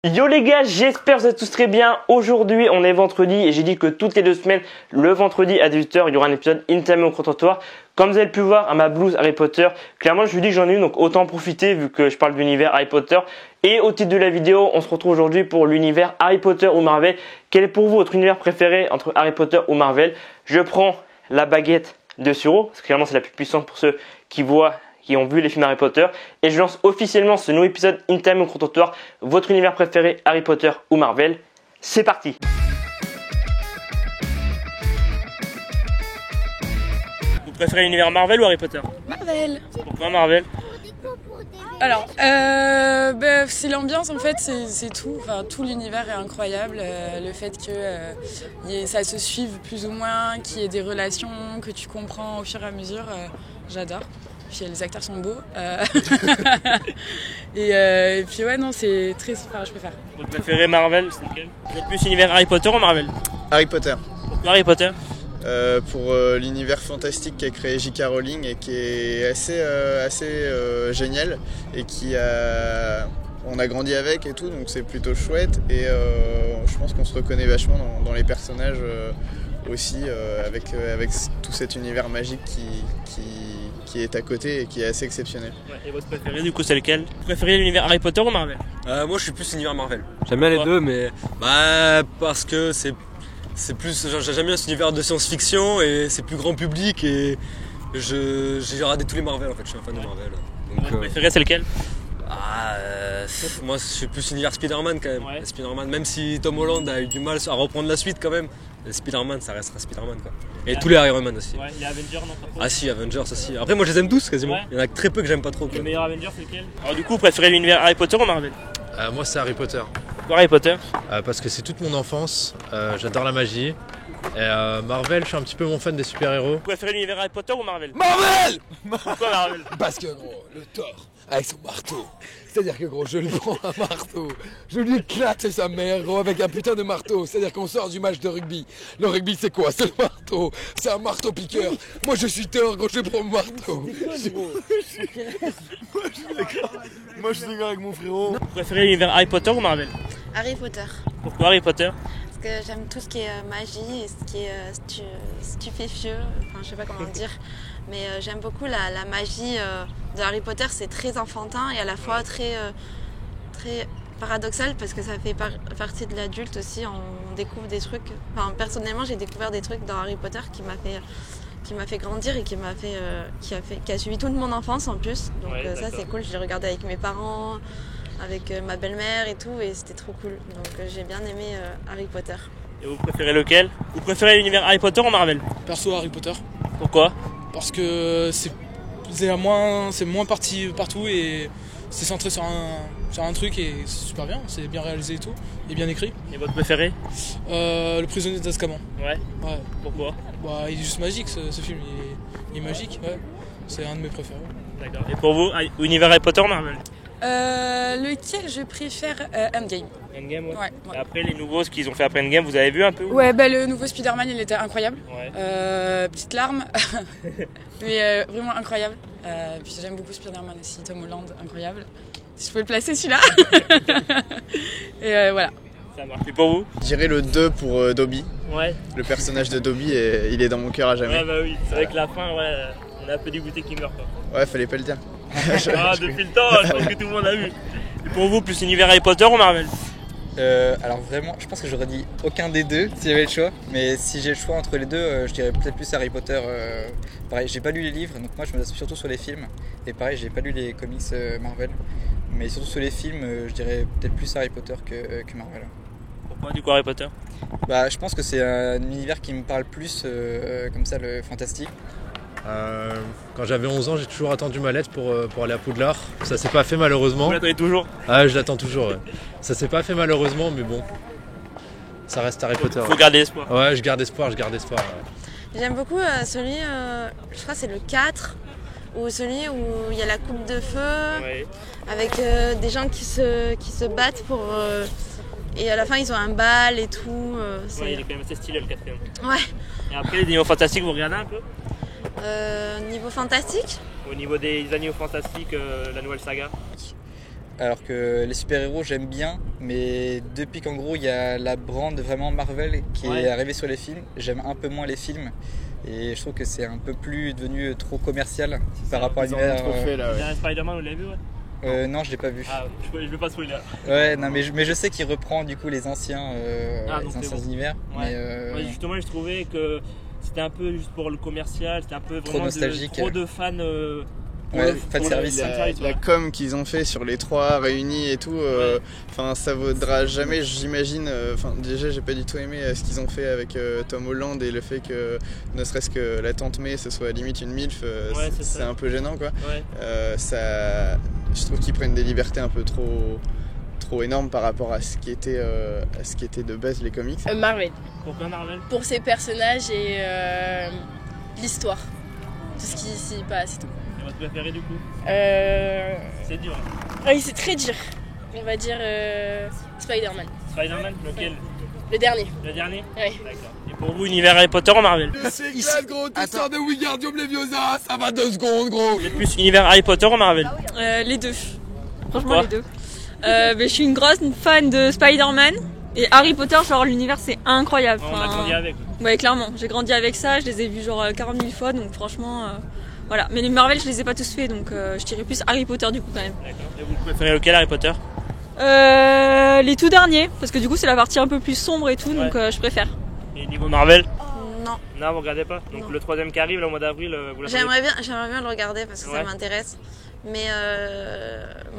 Yo les gars, j'espère que vous êtes tous très bien. Aujourd'hui on est vendredi et j'ai dit que toutes les 2 semaines, le vendredi à 18h, il y aura un épisode Interview au comptoir. Comme vous avez pu voir à ma blouse Harry Potter, clairement je vous dis que j'en ai une, donc autant en profiter vu que je parle de l'univers Harry Potter. Et au titre de la vidéo, on se retrouve aujourd'hui pour l'univers Harry Potter ou Marvel. Quel est pour vous votre univers préféré entre Harry Potter ou Marvel? Je prends la baguette de Suro, parce que clairement c'est la plus puissante pour ceux qui ont vu les films Harry Potter, et je lance officiellement ce nouveau épisode Interview au comptoir, votre univers préféré Harry Potter ou Marvel. C'est parti. Vous préférez l'univers Marvel ou Harry Potter? Marvel. Pourquoi Marvel? Alors, c'est l'ambiance en fait, c'est tout. Enfin, tout l'univers est incroyable. Le fait que ça se suive plus ou moins, qu'il y ait des relations que tu comprends au fur et à mesure, j'adore. Puis les acteurs sont beaux. Et puis ouais, non, c'est très super, je préfère. Votre préféré Marvel, c'est lequel? Vous êtes plus univers Harry Potter ou Marvel? Harry Potter. Pourquoi Harry Potter? Pour l'univers fantastique qu'a créé J.K. Rowling et qui est assez génial et on a grandi avec et tout, donc c'est plutôt chouette et je pense qu'on se reconnaît vachement dans les personnages aussi avec tout cet univers magique qui est à côté et qui est assez exceptionnel. Ouais, et votre préféré du coup c'est lequel? Vous préférez l'univers Harry Potter ou Marvel? Moi je suis plus univers Marvel. J'aime bien les deux, mais parce que c'est plus, j'aime bien cet univers de science-fiction et c'est plus grand public et j'ai regardé tous les Marvel en fait, je suis un fan de Marvel. Donc, votre préféré c'est lequel? Moi je suis plus univers Spider-Man quand même. Ouais. Spider-Man, même si Tom Holland a eu du mal à reprendre la suite quand même, Spider-Man ça restera Spider-Man quoi. Et tous les Iron Man aussi. Ouais, les Avengers non pas trop. Ah si, Avengers aussi. Après moi je les aime tous quasiment. Ouais. Il y en a que très peu que j'aime pas trop. Le meilleur Avenger c'est lequel? Alors du coup vous préférez l'univers Harry Potter ou Marvel? Moi c'est Harry Potter, Pourquoi Harry Potter? parce que c'est toute mon enfance, j'adore la magie. Et Marvel, je suis un petit peu mon fan des super-héros. Vous préférez l'univers Harry Potter ou Marvel? Marvel! Pourquoi Marvel? Parce que gros, le Thor, avec son marteau. C'est-à-dire que gros, je lui prends un marteau, je lui éclate sa mère gros avec un putain de marteau. C'est-à-dire qu'on sort du match de rugby. Le rugby c'est quoi? C'est le marteau. C'est un marteau piqueur. Moi je suis Thor, gros, je prends mon marteau. Moi je suis d'accord avec mon frérot. Vous préférez l'univers Harry Potter ou Marvel? Harry Potter. Pourquoi Harry Potter? Parce que j'aime tout ce qui est magie et ce qui est stupéfieux, enfin je sais pas comment dire, mais j'aime beaucoup la magie de Harry Potter, c'est très enfantin et à la fois très paradoxal parce que ça fait partie de l'adulte aussi, on découvre des trucs, enfin personnellement j'ai découvert des trucs dans Harry Potter qui m'a fait grandir et qui a suivi toute mon enfance en plus, donc Ouais, ça c'est cool, je l'ai regardé avec mes parents, avec ma belle-mère et tout, et c'était trop cool. Donc j'ai bien aimé Harry Potter. Et vous préférez lequel? Vous préférez l'univers Harry Potter ou Marvel? Perso Harry Potter, Pourquoi? parce que c'est moins partout et c'est centré sur un truc et c'est super bien, c'est bien réalisé et tout, et bien écrit. Et votre préféré? Le prisonnier d'Azkaban, Ouais. ouais. Pourquoi? Il est juste magique ce film, il est magique, ouais. C'est un de mes préférés. D'accord. Et pour vous, univers Harry Potter ou Marvel? Lequel je préfère? Endgame. Endgame, ouais. Ouais. Et après les nouveaux, ce qu'ils ont fait après Endgame, vous avez vu un peu? Ouais, le nouveau Spider-Man il était incroyable. Ouais. Petite larme, mais vraiment incroyable. Puis j'aime beaucoup Spider-Man aussi, Tom Holland, incroyable. Si je pouvais le placer celui-là. Et voilà. Ça marche. Et pour vous? Je dirais le 2 pour Dobby. Ouais. Le personnage de Dobby, il est dans mon cœur à jamais. Ouais, bah oui. C'est vrai que la fin, ouais, on a un peu dégoûté qu'il meurt, quoi. Ouais, fallait pas le dire. Depuis le temps, je pense que tout le monde a vu. Et pour vous, plus univers Harry Potter ou Marvel? Alors vraiment, je pense que j'aurais dit aucun des deux si j'avais le choix. Mais si j'ai le choix entre les deux, je dirais peut-être plus Harry Potter. Pareil, j'ai pas lu les livres, donc moi je me base surtout sur les films. Et pareil, j'ai pas lu les comics Marvel. Mais surtout sur les films, je dirais peut-être plus Harry Potter que Marvel. Pourquoi du coup Harry Potter? Je pense que c'est un univers qui me parle plus, comme ça, le fantastique. Quand j'avais 11 ans, j'ai toujours attendu ma lettre pour aller à Poudlard. Ça s'est pas fait malheureusement. Vous l'attendez toujours? Ah, je l'attends toujours, ouais. Ça s'est pas fait malheureusement, mais bon. Ça reste Harry Potter. Faut garder espoir. Ouais, je garde espoir. Ouais. J'aime beaucoup celui, je crois que c'est le 4, ou celui où il y a la coupe de feu, Ouais. avec des gens qui se battent pour... et à la fin ils ont un bal et tout. Ouais, il est quand même assez stylé le 4ème. Ouais. Et après les animaux fantastiques, vous regardez un peu? Niveau fantastique, Au niveau des animaux fantastiques, la nouvelle saga? alors que les super-héros j'aime bien, mais depuis qu'en gros il y a la brand vraiment Marvel qui est arrivée sur les films, j'aime un peu moins les films. Et je trouve que c'est un peu plus devenu trop commercial par rapport à l'univers. Spider-Man, vous l'avez vu non, je l'ai pas vu. Ah, je vais pas spoiler. Ouais, non, mais je sais qu'il reprend du coup les anciens univers. Ouais. Mais justement, je trouvais que c'était un peu juste pour le commercial, c'était un peu trop vraiment nostalgique. Trop de fans. Fan service. La com qu'ils ont fait sur les trois réunis et tout, ça vaudra jamais, j'imagine. Déjà, j'ai pas du tout aimé ce qu'ils ont fait avec Tom Holland et le fait que ne serait-ce que la tante May ce soit limite une MILF, c'est un peu gênant quoi. Je trouve qu'ils prennent des libertés un peu trop énormes par rapport à ce qui était de base les comics. Marvel. Pourquoi Marvel? Pour ses personnages et l'histoire. Tout ce qui s'y passe et tout. Et votre préféré du coup? C'est dur. Oui, c'est très dur. On va dire Spider-Man. Spider-Man, lequel? Le dernier. Le dernier? Oui. D'accord. Et pour vous, univers Harry Potter ou Marvel? C'est clair, gros, tu sors de Wingardium Leviosa, ça va 2 secondes, gros. Vous êtes plus univers Harry Potter ou Marvel? Les deux. Franchement, Pourquoi? les deux. Je suis une grosse fan de Spider-Man. Et Harry Potter, genre l'univers c'est incroyable. On a grandi avec. Ouais, clairement. J'ai grandi avec ça, je les ai vus genre 40 000 fois, donc franchement, voilà. Mais les Marvel, je les ai pas tous faits, donc je dirais plus Harry Potter du coup quand même. D'accord. Et vous préférez lequel Harry Potter? Les tout derniers, parce que du coup c'est la partie un peu plus sombre et tout, donc je préfère. Et niveau Marvel? Non. Non, vous regardez pas? Donc le troisième qui arrive, le mois d'avril, vous l'avez? J'aimerais bien le regarder parce que ça m'intéresse. Mais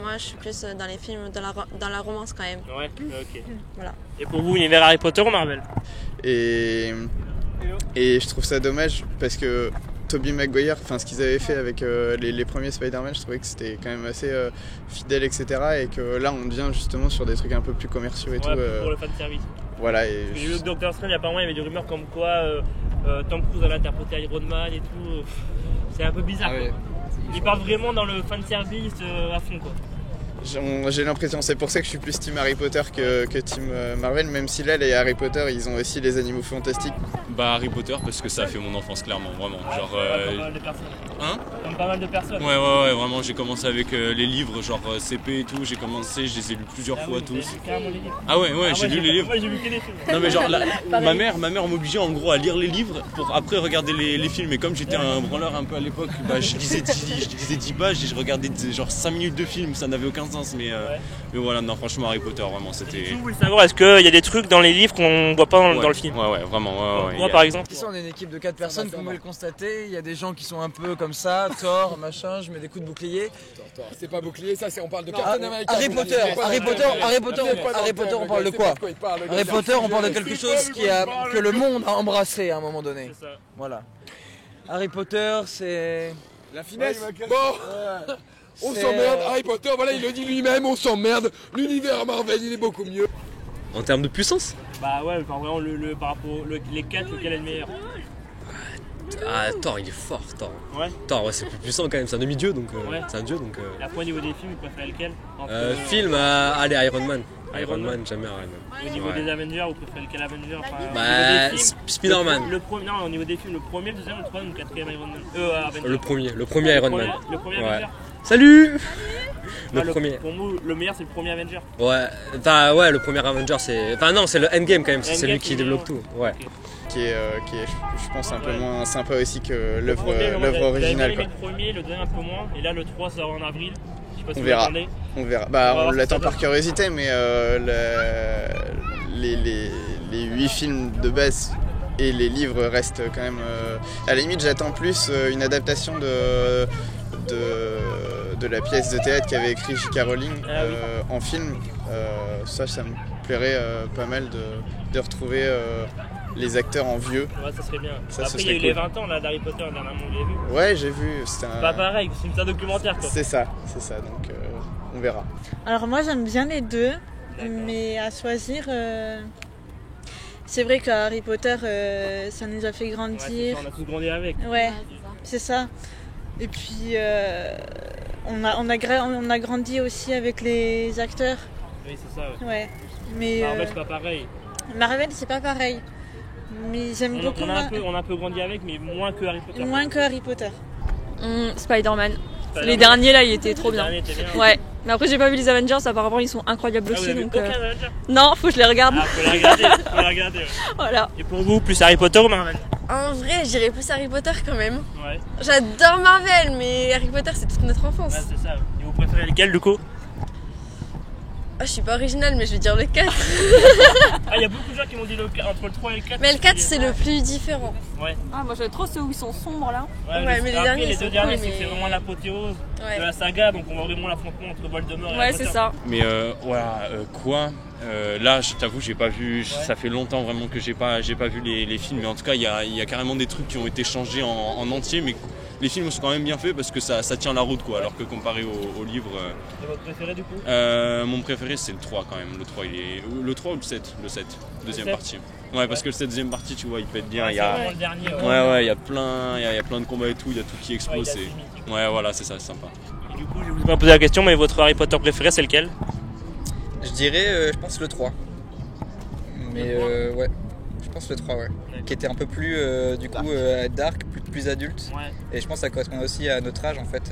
moi je suis plus dans les films, dans la romance quand même. Ouais, ok. Voilà. Et pour vous, univers Harry Potter ou Marvel? Et je trouve ça dommage parce que Tobey Maguire, ce qu'ils avaient fait avec les premiers Spider-Man, je trouvais que c'était quand même assez fidèle, etc. Et que là on devient justement sur des trucs un peu plus commerciaux et tout. Pour le fan service. Voilà. Et j'ai vu que Doctor Strange, apparemment il y avait des rumeurs comme quoi Tom Cruise allait interpréter Iron Man et tout. C'est un peu bizarre. Ah ouais. Il part vraiment dans le fan service à fond quoi. J'ai l'impression, c'est pour ça que je suis plus team Harry Potter que team Marvel, même si là les Harry Potter ils ont aussi les animaux fantastiques. Bah Harry Potter parce que ça a fait mon enfance clairement, vraiment. Genre, pas mal de personnes. Hein? Comme pas mal de personnes. Ouais, vraiment j'ai commencé avec les livres genre CP et tout, je les ai lus plusieurs fois tous. Ah ouais, j'ai lu les livres. Moi j'ai vu que les films. Non mais genre ma mère m'obligeait en gros à lire les livres pour après regarder les films, et comme j'étais un branleur un peu à l'époque, bah je lisais 10 pages et je regardais genre 5 minutes de film, ça n'avait aucun sens. Mais voilà, non, franchement Harry Potter vraiment c'était. Vous voulez savoir, est-ce qu'il y a des trucs dans les livres qu'on voit pas dans le film? Ouais, vraiment. Moi par exemple. Ici on est une équipe de 4 personnes, comme vous pouvez le constater. Il y a des gens qui sont un peu comme ça, Thor, machin, je mets des coups de bouclier. C'est pas bouclier, ça on parle de Captain America. Harry Potter, on parle de quoi? Harry Potter, on parle de quelque chose que le monde a embrassé à un moment donné. Voilà. Harry Potter, c'est la finesse. Bon. On s'emmerde, Harry Potter, voilà, il le dit lui-même, on s'emmerde. L'univers Marvel, il est beaucoup mieux. En termes de puissance? Bah ouais, vraiment par rapport les 4, lequel est le meilleur? Ah, Thor, il est fort, Thor. Ouais. Thor, ouais, c'est plus puissant quand même, c'est un demi-dieu donc. C'est un dieu donc. Et après, au niveau des films, vous préférez lequel? Film, allez, Iron Man. Iron Man, j'aime bien Iron Man. Et au niveau des Avengers, vous préférez lequel Avenger? Spider-Man. Non, au niveau des films, le premier, le deuxième, le troisième ou le quatrième Iron Man? Avenger. Le premier Iron Man. Le premier Avenger. Salut! Le premier. Pour moi, le meilleur, c'est le premier Avenger. Ouais, le premier Avenger, c'est. Enfin, non, c'est le Endgame quand même, c'est lui qui développe tout. Ouais. Qui est, je pense, un peu moins sympa aussi que l'œuvre originale. Le premier, le deuxième un peu moins, et là le 3 ça sort en avril. Je sais pas si on verra. Bah, on l'attend par curiosité, mais les 8 films de base et les livres restent quand même. À la limite, j'attends plus une adaptation de la pièce de théâtre qu'avait écrit J.K. Rowling en film. Ça me plairait pas mal de retrouver les acteurs en vieux. Ouais, ça serait bien. Ça, après, il y a eu les 20 ans là, d'Harry Potter, dernièrement, vous l'avez vu? Ouais, j'ai vu. C'est pas pareil, c'est un documentaire quoi. C'est ça, donc on verra. Alors moi j'aime bien les deux, mais à choisir, c'est vrai que Harry Potter, ça nous a fait grandir. On a tous grandi avec. Ouais, c'est ça. Et puis on a grandi aussi avec les acteurs. Oui, c'est ça. Ouais. Mais Marvel, c'est pas pareil. Marvel, c'est pas pareil. Mais j'aime beaucoup. On a un peu grandi avec, mais moins que Harry Potter. Moins que Harry Potter. Spider-Man. Les derniers là, il était trop bien. Bien. Ouais. Mais après, j'ai pas vu les Avengers, apparemment ils sont incroyables Ah, vous aussi. avez Donc, aucun Avenger non, faut que je les regarde. Ah, faut les regarder, faut les regarder. Ouais. Voilà. Et pour vous, plus Harry Potter ou Marvel? En vrai, je dirais plus Harry Potter quand même. Ouais. J'adore Marvel, mais Harry Potter c'est toute notre enfance. Ouais, c'est ça. Et vous préférez lequel du coup? Ah, je suis pas originale, mais je vais dire le 4. Ah, il y a beaucoup de gens qui m'ont dit entre le 3 et le 4. Mais le 4 c'est le plus différent. Ouais. Ah, moi j'aime trop ceux où ils sont sombres là. Ouais, mais les derniers, les ils deux sont derniers, cool, c'est mais- vraiment l'apothéose Ouais. de la saga, donc on voit vraiment l'affrontement entre Voldemort et Ouais, Harry c'est Potter. ça. Mais voilà, quoi là, je t'avoue, j'ai pas vu. Ça fait longtemps vraiment que j'ai pas vu les films, mais en tout cas, il y a carrément des trucs qui ont été changés en entier, mais les films sont quand même bien faits parce que ça tient la route, quoi. Alors que comparé au livre. Et votre préféré du coup? Mon préféré, c'est le 3 quand même. Le 3, le 3 ou le 7? Le 7, deuxième 7. partie. Ouais, parce que le 7 deuxième partie, tu vois, il peut être bien. Ouais, Il y a... c'est vraiment le dernier. Ouais, il y a plein de combats et tout. Il y a tout qui explose. Ouais, il a ce mythique. Ouais, voilà, c'est ça, c'est sympa. Et du coup, je vous ai pas posé la question, mais votre Harry Potter préféré, c'est lequel? Je dirais, je pense le 3. Mais ouais, je pense le 3, ouais. Qui était un peu plus, du coup, dark, plus adulte. Ouais. Et je pense que ça correspond aussi à notre âge, en fait,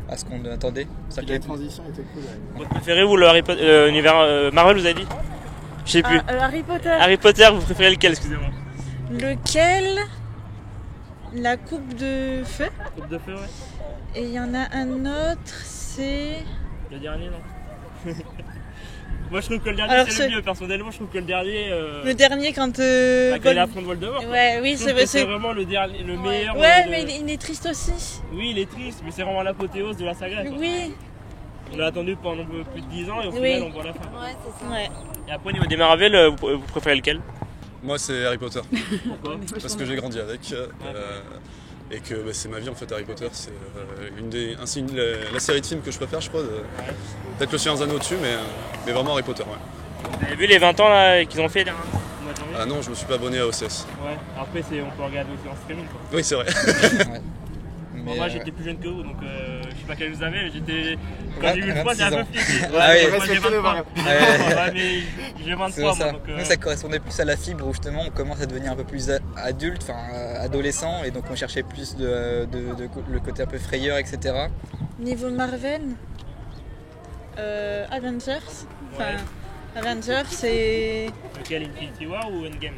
à ce qu'on attendait. Ça La transition était cool. Votre préféré, vous, l'univers Marvel, vous avez dit? Je sais plus. Harry Potter. Harry Potter, vous préférez lequel, excusez-moi? Lequel? La coupe de feu. Coupe de feu, ouais. Et il y en a un autre, c'est... Le dernier, non? Moi, je trouve que le dernier, Alors, c'est le mieux. Personnellement, je trouve que le dernier. Le dernier quand... Quand il affronte Voldemort. Ouais, oui, c'est vrai. C'est vraiment le meilleur. Ouais, mais il est triste aussi. Oui, il est triste, mais c'est vraiment l'apothéose de la saga. Quoi. Oui. On l'a attendu pendant plus de 10 ans et au Oui. final, on voit la fin. Ouais, c'est ça. Ouais. Et après, au niveau des Marvel, vous préférez lequel? Moi, c'est Harry Potter. Pourquoi? Parce que j'ai grandi avec. Et que c'est ma vie en fait, Harry Potter. C'est la série de films que je préfère, je crois. Peut-être le Seigneur des Anneaux au-dessus, mais vraiment Harry Potter. Ouais. Vous avez vu les 20 ans là, qu'ils ont fait là, au mois de janvier? Ah non, je me suis pas abonné à OCS. Ouais, après, on peut regarder aussi en streaming. Quoi. Oui, c'est vrai. Ouais. Bon, moi j'étais plus jeune que vous, donc je sais pas quel vous avez, mais j'étais. Quand j'ai vu le 3, j'ai un peu flippé. Ah oui. Moi j'ai 23. Ouais, mais j'ai 23 ça. moi. Donc, Nous, ça correspondait plus à la fibre où justement on commence à devenir un peu plus adulte, enfin adolescent, et donc on cherchait plus le côté un peu frayeur, etc. Niveau Marvel, Avengers. Enfin, Avengers, c'est... Lequel, Infinity War ou Endgame?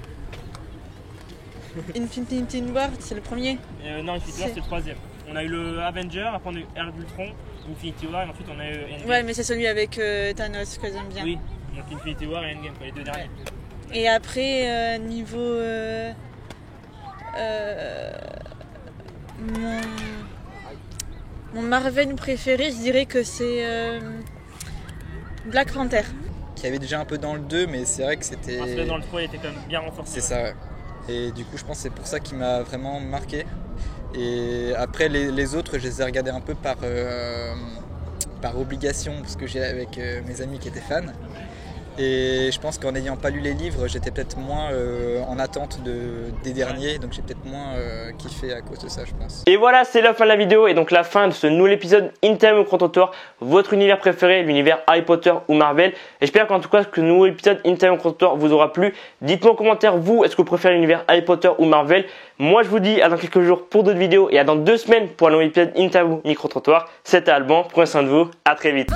Infinity War, c'est le premier. Non, Infinity War c'est le troisième. On a eu le Avenger, après on a eu Ère d'Ultron, Infinity War, et ensuite on a eu Endgame. Ouais, mais c'est celui avec Thanos que j'aime bien. Oui, donc Infinity War et Endgame, quoi, les deux derniers. Et après, niveau... mon Marvel préféré, je dirais que c'est Black Panther. Qui avait déjà un peu dans le 2, mais c'est vrai que c'était... Parce que dans le 3 il était quand même bien renforcé. C'est ça, ouais. Et du coup, je pense que c'est pour ça qu'il m'a vraiment marqué. Et après, les autres, je les ai regardés un peu par obligation, parce que j'ai avec mes amis qui étaient fans. Et je pense qu'en n'ayant pas lu les livres, j'étais peut-être moins en attente des derniers, donc j'ai peut-être moins kiffé à cause de ça, je pense. Et voilà, c'est la fin de la vidéo et donc la fin de ce nouvel épisode Interview au Comptoir, votre univers préféré, l'univers Harry Potter ou Marvel. Et j'espère qu'en tout cas que ce nouvel épisode Interview au Comptoir vous aura plu. Dites-moi en commentaire, vous, est-ce que vous préférez l'univers Harry Potter ou Marvel? Moi, je vous dis à dans quelques jours pour d'autres vidéos et à dans 2 semaines pour un nouvel épisode Interview Micro-Trottoir. C'était Alban, prenez soin de vous, à très vite.